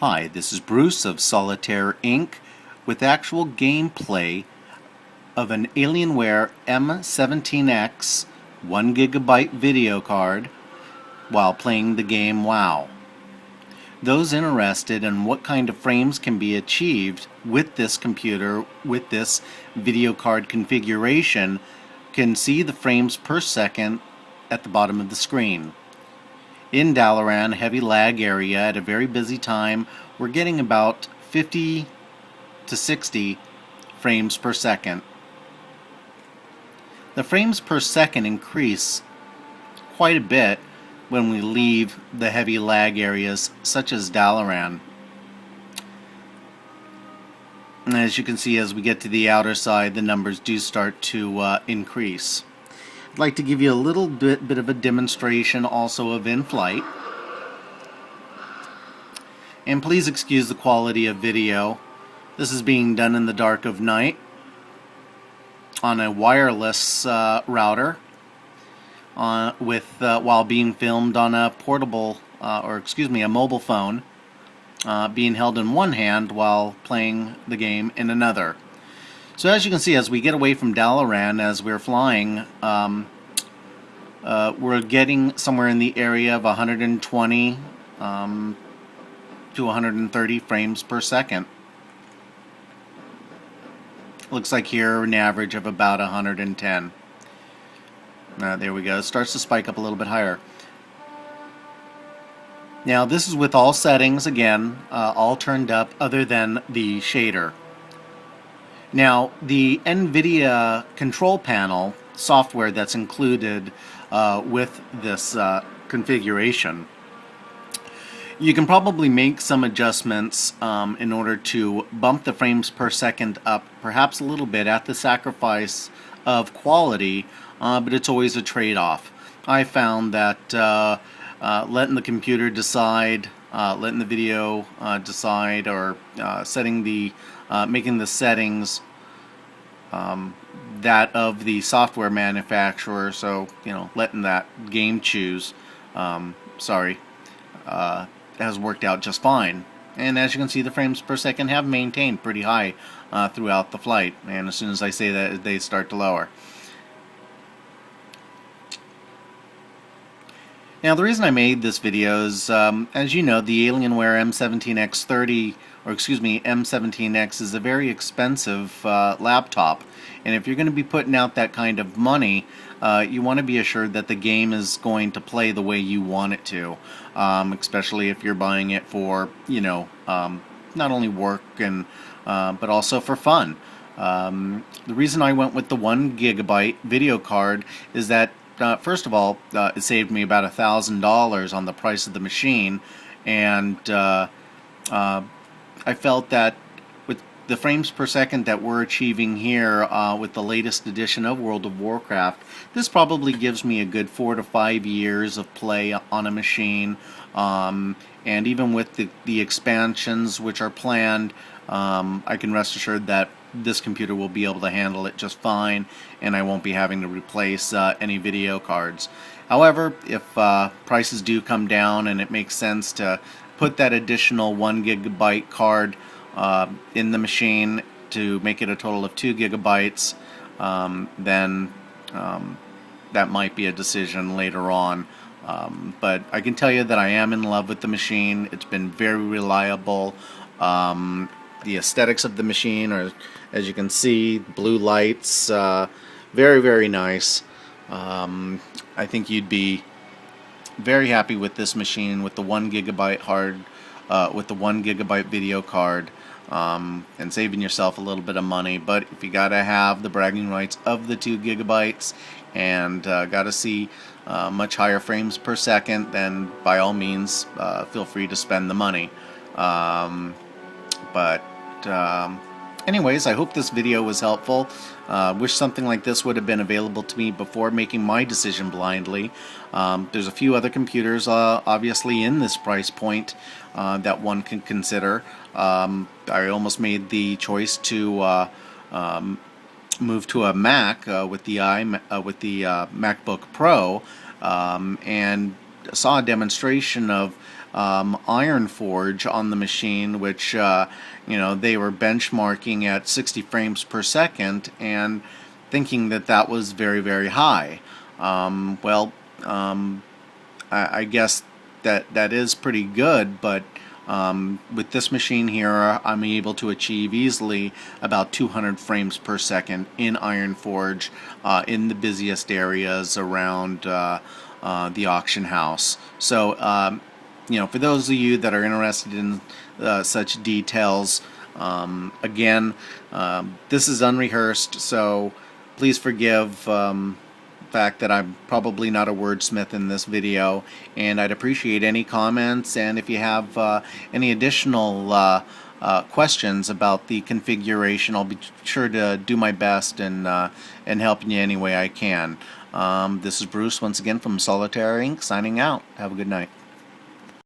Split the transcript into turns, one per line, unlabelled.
Hi, this is Bruce of Solitaire Inc. with actual gameplay of an Alienware M17X 1GB video card while playing the game WoW. Those interested in what kind of frames can be achieved with this computer, with this video card configuration, can see the frames per second at the bottom of the screen. In Dalaran, heavy lag area at a very busy time, we're getting about 50 to 60 frames per second. The frames per second increase quite a bit when we leave the heavy lag areas such as Dalaran. And as you can see, as we get to the outer side, the numbers do start to increase. I'd like to give you a little bit of a demonstration also of in-flight. And please excuse the quality of video. This is being done in the dark of night on a wireless router while being filmed on a portable, a mobile phone, being held in one hand while playing the game in another. So as you can see, as we get away from Dalaran, as we're flying, we're getting somewhere in the area of 120 to 130 frames per second. Looks like here an average of about 110. There we go. It starts to spike up a little bit higher. Now this is with all settings, again, all turned up other than the shader. Now, the NVidia control panel software that's included with this configuration, you can probably make some adjustments in order to bump the frames per second up perhaps a little bit at the sacrifice of quality, but it's always a trade-off. I found that letting the computer decide, letting the video decide, or making the settings that of the software manufacturer, so letting that game choose, has worked out just fine. And as you can see, the frames per second have maintained pretty high throughout the flight, and as soon as I say that, they start to lower. Now, the reason I made this video is, as you know, the Alienware M17X is a very expensive laptop, and if you're going to be putting out that kind of money, you want to be assured that the game is going to play the way you want it to, especially if you're buying it for, not only work and but also for fun. The reason I went with the 1GB video card is that first of all, it saved me about $1,000 on the price of the machine, and I felt that with the frames per second that we're achieving here with the latest edition of World of Warcraft, this probably gives me a good 4 to 5 years of play on a machine, and even with the expansions which are planned, I can rest assured that this computer will be able to handle it just fine, and I won't be having to replace any video cards. However, if prices do come down and it makes sense to put that additional 1GB card in the machine to make it a total of 2GB, then that might be a decision later on. But I can tell you that I am in love with the machine. It's been very reliable. The aesthetics of the machine are, as you can see, blue lights, very, very nice. I think you'd be very happy with this machine with the 1GB with the 1GB video card, and saving yourself a little bit of money. But if you gotta have the bragging rights of the 2GB and gotta see much higher frames per second, then by all means feel free to spend the money. Anyways, I hope this video was helpful. Wish something like this would have been available to me before making my decision blindly. There's a few other computers obviously in this price point that one can consider. I almost made the choice to move to a Mac with the MacBook Pro, and saw a demonstration of Iron Forge on the machine, which they were benchmarking at 60 frames per second and thinking that that was very, very high. I guess that is pretty good, but with this machine here, I'm able to achieve easily about 200 frames per second in Iron Forge in the busiest areas around the auction house. So, for those of you that are interested in such details, again, this is unrehearsed, so please forgive the fact that I'm probably not a wordsmith in this video, and I'd appreciate any comments, and if you have any additional questions about the configuration, I'll be sure to do my best and help you any way I can. This is Bruce once again from Solitaire Inc. signing out. Have a good night.